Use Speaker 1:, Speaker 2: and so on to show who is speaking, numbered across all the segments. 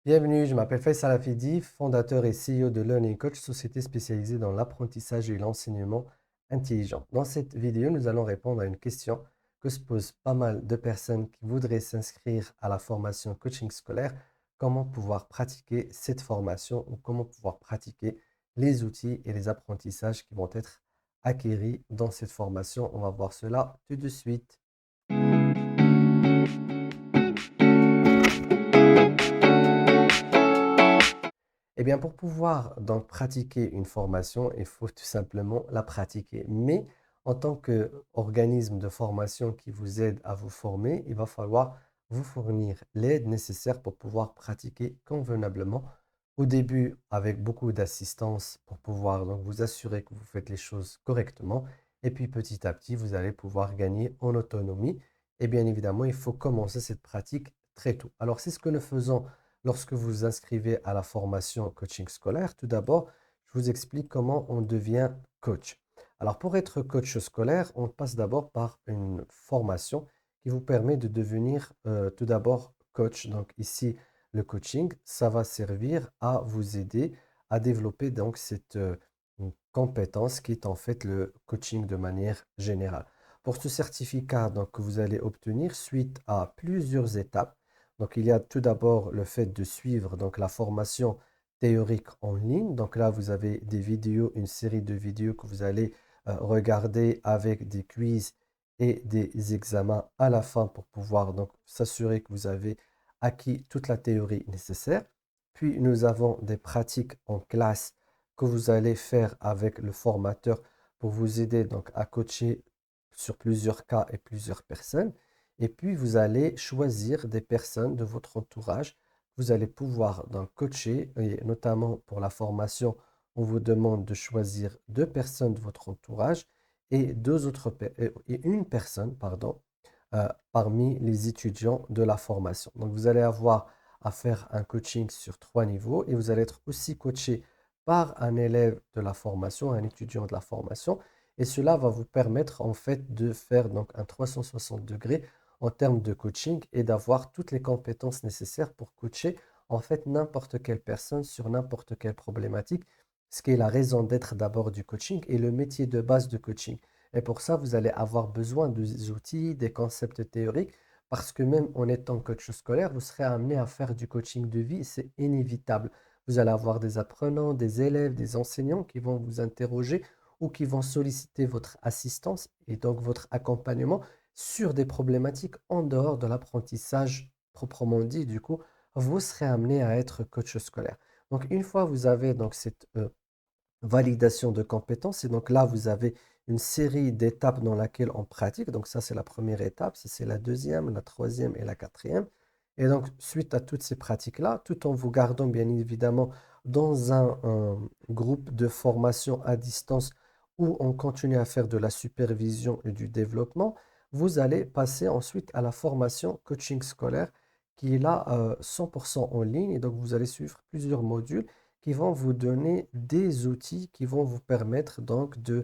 Speaker 1: Bienvenue, je m'appelle Faisal Afidi, fondateur et CEO de Learning Coach, société spécialisée dans l'apprentissage et l'enseignement intelligent. Dans cette vidéo, nous allons répondre à une question que se posent pas mal de personnes qui voudraient s'inscrire à la formation coaching scolaire. Comment pouvoir pratiquer cette formation ou comment pouvoir pratiquer les outils et les apprentissages qui vont être acquis dans cette formation. On va voir cela tout de suite. Eh bien, pour pouvoir donc pratiquer une formation, il faut tout simplement la pratiquer. Mais en tant qu'organisme de formation qui vous aide à vous former, il va falloir vous fournir l'aide nécessaire pour pouvoir pratiquer convenablement. Au début, avec beaucoup d'assistance pour pouvoir donc vous assurer que vous faites les choses correctement. Et puis petit à petit, vous allez pouvoir gagner en autonomie. Et bien évidemment, il faut commencer cette pratique très tôt. Alors, c'est ce que nous faisons lorsque vous vous inscrivez à la formation coaching scolaire. Tout d'abord, je vous explique comment on devient coach. Alors, pour être coach scolaire, on passe d'abord par une formation qui vous permet de devenir tout d'abord coach. Donc ici, le coaching, ça va servir à vous aider à développer donc cette compétence qui est en fait le coaching de manière générale. Pour ce certificat donc, que vous allez obtenir suite à plusieurs étapes, donc, il y a tout d'abord le fait de suivre donc, la formation théorique en ligne. Donc là, vous avez des vidéos, une série de vidéos que vous allez regarder avec des quiz et des examens à la fin pour pouvoir donc s'assurer que vous avez acquis toute la théorie nécessaire. Puis, nous avons des pratiques en classe que vous allez faire avec le formateur pour vous aider donc à coacher sur plusieurs cas et plusieurs personnes. Et puis, vous allez choisir des personnes de votre entourage. Vous allez pouvoir donc coacher, et notamment pour la formation, on vous demande de choisir deux personnes de votre entourage et une personne, pardon, parmi les étudiants de la formation. Donc, vous allez avoir à faire un coaching sur 3 niveaux et vous allez être aussi coaché par un élève de la formation, un étudiant de la formation. Et cela va vous permettre en fait de faire donc un 360 degrés en termes de coaching et d'avoir toutes les compétences nécessaires pour coacher en fait n'importe quelle personne sur n'importe quelle problématique, ce qui est la raison d'être d'abord du coaching et le métier de base de coaching. Et pour ça, vous allez avoir besoin des outils, des concepts théoriques, parce que même en étant coach scolaire, vous serez amené à faire du coaching de vie, c'est inévitable. Vous allez avoir des apprenants, des élèves, des enseignants qui vont vous interroger ou qui vont solliciter votre assistance et donc votre accompagnement sur des problématiques en dehors de l'apprentissage proprement dit. Du coup, vous serez amené à être coach scolaire. Donc, une fois vous avez donc cette validation de compétences, et donc là, vous avez une série d'étapes dans laquelle on pratique. Donc, ça, c'est la première étape, ça, c'est la deuxième, la troisième et la quatrième. Et donc, suite à toutes ces pratiques-là, tout en vous gardant bien évidemment dans un groupe de formation à distance où on continue à faire de la supervision et du développement, vous allez passer ensuite à la formation coaching scolaire qui est là 100% en ligne. Et donc, vous allez suivre plusieurs modules qui vont vous donner des outils qui vont vous permettre donc de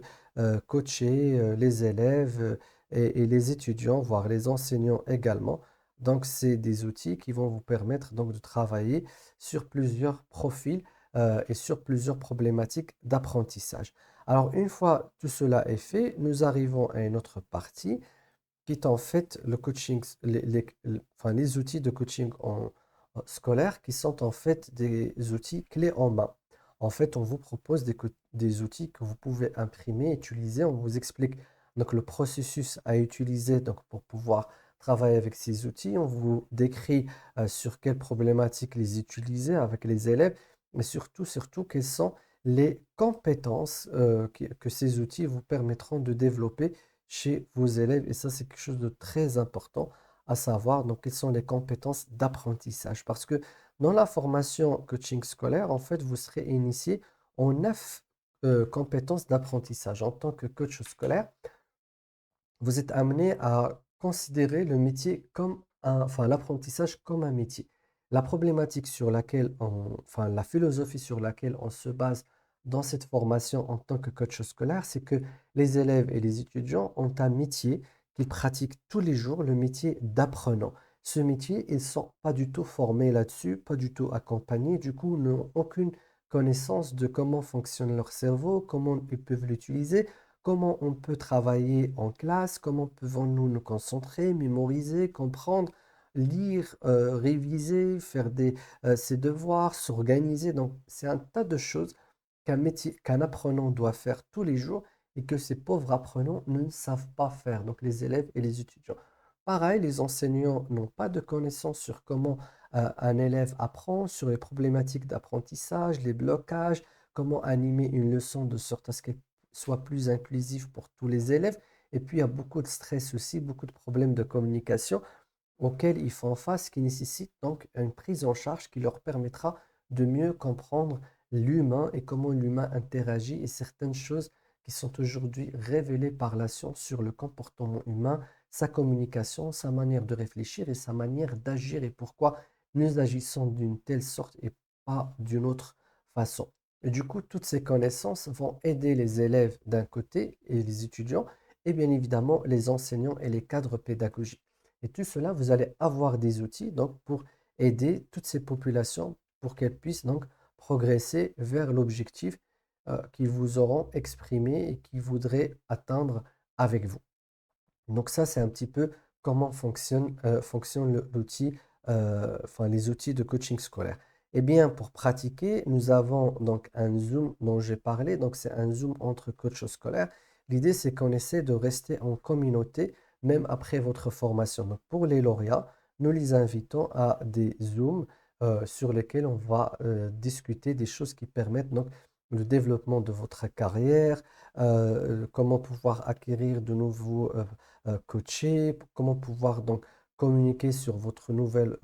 Speaker 1: coacher les élèves et les étudiants, voire les enseignants également. Donc, c'est des outils qui vont vous permettre donc de travailler sur plusieurs profils et sur plusieurs problématiques d'apprentissage. Alors, une fois tout cela est fait, nous arrivons à une autre partie qui est en fait le coaching, enfin, les outils de coaching scolaire qui sont en fait des outils clés en main. En fait, on vous propose des outils que vous pouvez imprimer, utiliser. On vous explique donc le processus à utiliser donc, pour pouvoir travailler avec ces outils. On vous décrit sur quelles problématiques les utiliser avec les élèves, mais surtout, quelles sont les compétences que ces outils vous permettront de développer chez vos élèves. Et ça, c'est quelque chose de très important à savoir. Donc, quelles sont les compétences d'apprentissage? Parce que dans la formation coaching scolaire, en fait, vous serez initié en 9 compétences d'apprentissage. En tant que coach scolaire, vous êtes amené à considérer le métier comme enfin, l'apprentissage comme un métier. La problématique sur laquelle enfin, la philosophie sur laquelle on se base dans cette formation en tant que coach scolaire, c'est que les élèves et les étudiants ont un métier qu'ils pratiquent tous les jours, le métier d'apprenant. ce métier, ils ne sont pas du tout formés là-dessus, pas du tout accompagnés, du coup, n'ont aucune connaissance de comment fonctionne leur cerveau, comment ils peuvent l'utiliser, comment on peut travailler en classe, comment pouvons-nous nous concentrer, mémoriser, comprendre, lire, réviser, faire ses devoirs, s'organiser. Donc, c'est un tas de choses qu'un apprenant doit faire tous les jours et que ces pauvres apprenants ne savent pas faire, donc les élèves et les étudiants. Pareil, les enseignants n'ont pas de connaissances sur comment un élève apprend, sur les problématiques d'apprentissage, les blocages, comment animer une leçon de sorte à ce qu'elle soit plus inclusive pour tous les élèves. Et puis, il y a beaucoup de stress aussi, beaucoup de problèmes de communication auxquels ils font face, qui nécessitent donc une prise en charge qui leur permettra de mieux comprendre l'humain et comment l'humain interagit et certaines choses qui sont aujourd'hui révélées par la science sur le comportement humain, sa communication, sa manière de réfléchir et sa manière d'agir et pourquoi nous agissons d'une telle sorte et pas d'une autre façon. Et du coup, toutes ces connaissances vont aider les élèves d'un côté et les étudiants et bien évidemment les enseignants et les cadres pédagogiques. Et tout cela, vous allez avoir des outils donc, pour aider toutes ces populations pour qu'elles puissent donc progresser vers l'objectif qu'ils vous auront exprimé et qu'ils voudraient atteindre avec vous. Donc ça, c'est un petit peu comment fonctionne l'outil, enfin les outils de coaching scolaire. Eh bien, pour pratiquer, nous avons donc un Zoom dont j'ai parlé. Donc c'est un Zoom entre coachs scolaires. L'idée, c'est qu'on essaie de rester en communauté même après votre formation. Donc pour les lauréats, nous les invitons à des Zooms sur lesquels on va discuter des choses qui permettent donc le développement de votre carrière, comment pouvoir acquérir de nouveaux coacher, comment pouvoir donc communiquer sur votre nouvelle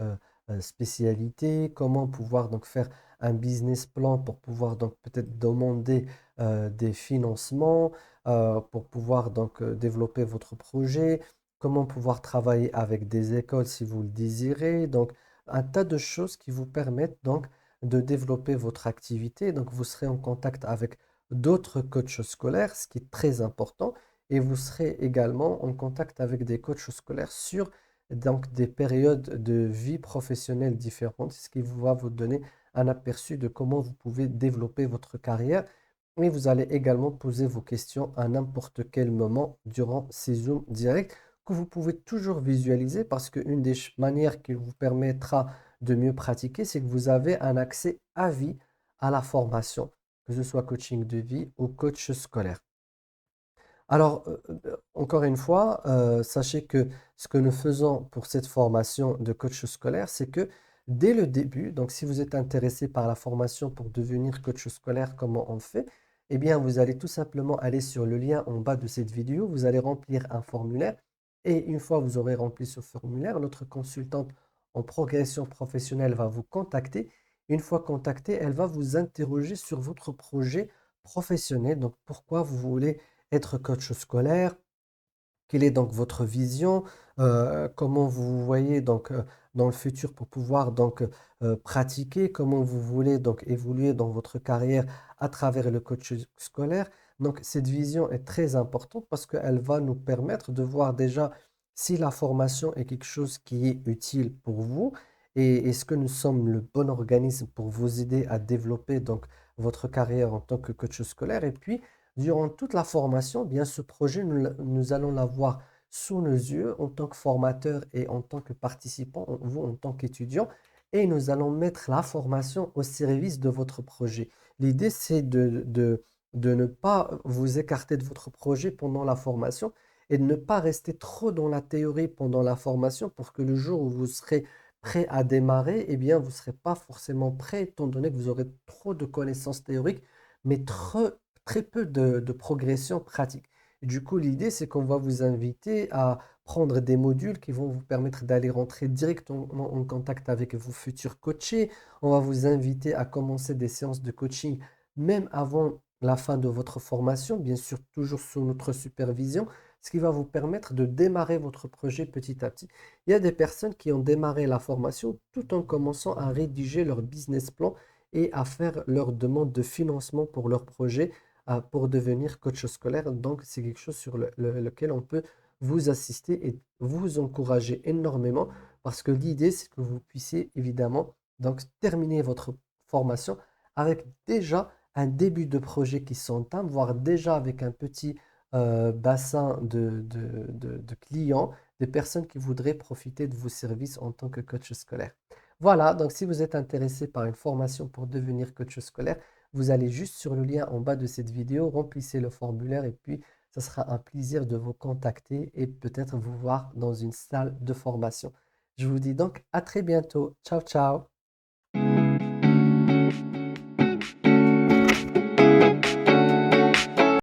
Speaker 1: spécialité, comment pouvoir donc faire un business plan pour pouvoir donc peut-être demander des financements, pour pouvoir donc développer votre projet, comment pouvoir travailler avec des écoles si vous le désirez. Donc, un tas de choses qui vous permettent donc de développer votre activité. Donc, vous serez en contact avec d'autres coachs scolaires, ce qui est très important et vous serez également en contact avec des coachs scolaires sur donc, des périodes de vie professionnelle différentes, ce qui va vous donner un aperçu de comment vous pouvez développer votre carrière. Et vous allez également poser vos questions à n'importe quel moment durant ces Zooms directs que vous pouvez toujours visualiser parce qu'une des manières qui vous permettra de mieux pratiquer, c'est que vous avez un accès à vie à la formation, que ce soit coaching de vie ou coach scolaire. Alors, encore une fois, sachez que ce que nous faisons pour cette formation de coach scolaire, c'est que dès le début, donc si vous êtes intéressé par la formation pour devenir coach scolaire, comment on fait? Eh bien, vous allez tout simplement aller sur le lien en bas de cette vidéo, vous allez remplir un formulaire et une fois vous aurez rempli ce formulaire, notre consultante en progression professionnelle va vous contacter. Une fois contactée, elle va vous interroger sur votre projet professionnel. Donc, pourquoi vous voulez être coach scolaire, quelle est donc votre vision, comment vous vous voyez donc dans le futur pour pouvoir donc pratiquer, comment vous voulez donc évoluer dans votre carrière à travers le coach scolaire. Donc cette vision est très importante parce qu'elle va nous permettre de voir déjà si la formation est quelque chose qui est utile pour vous et est-ce que nous sommes le bon organisme pour vous aider à développer donc votre carrière en tant que coach scolaire. Et puis durant toute la formation, bien ce projet, nous allons l'avoir sous nos yeux en tant que formateur et en tant que participant, vous en tant qu'étudiant, et nous allons mettre la formation au service de votre projet. L'idée, c'est de ne pas vous écarter de votre projet pendant la formation et de ne pas rester trop dans la théorie pendant la formation pour que le jour où vous serez prêt à démarrer, eh bien, vous ne serez pas forcément prêt étant donné que vous aurez trop de connaissances théoriques, mais très peu de progression pratique. Et du coup, l'idée, c'est qu'on va vous inviter à prendre des modules qui vont vous permettre d'aller rentrer directement en contact avec vos futurs coachés. On va vous inviter à commencer des séances de coaching même avant la fin de votre formation, bien sûr, toujours sous notre supervision, ce qui va vous permettre de démarrer votre projet petit à petit. Il y a des personnes qui ont démarré la formation tout en commençant à rédiger leur business plan et à faire leur demande de financement pour leur projet pour devenir coach scolaire. Donc, c'est quelque chose sur lequel on peut vous assister et vous encourager énormément Parce que l'idée, c'est que vous puissiez évidemment donc terminer votre formation avec déjà un début de projet qui s'entame, voire déjà avec un petit bassin de clients, des personnes qui voudraient profiter de vos services en tant que coach scolaire. Voilà, donc si vous êtes intéressé par une formation pour devenir coach scolaire, vous allez juste sur le lien en bas de cette vidéo, remplissez le formulaire et puis ce sera un plaisir de vous contacter et peut-être vous voir dans une salle de formation. Je vous dis donc à très bientôt. Ciao, ciao.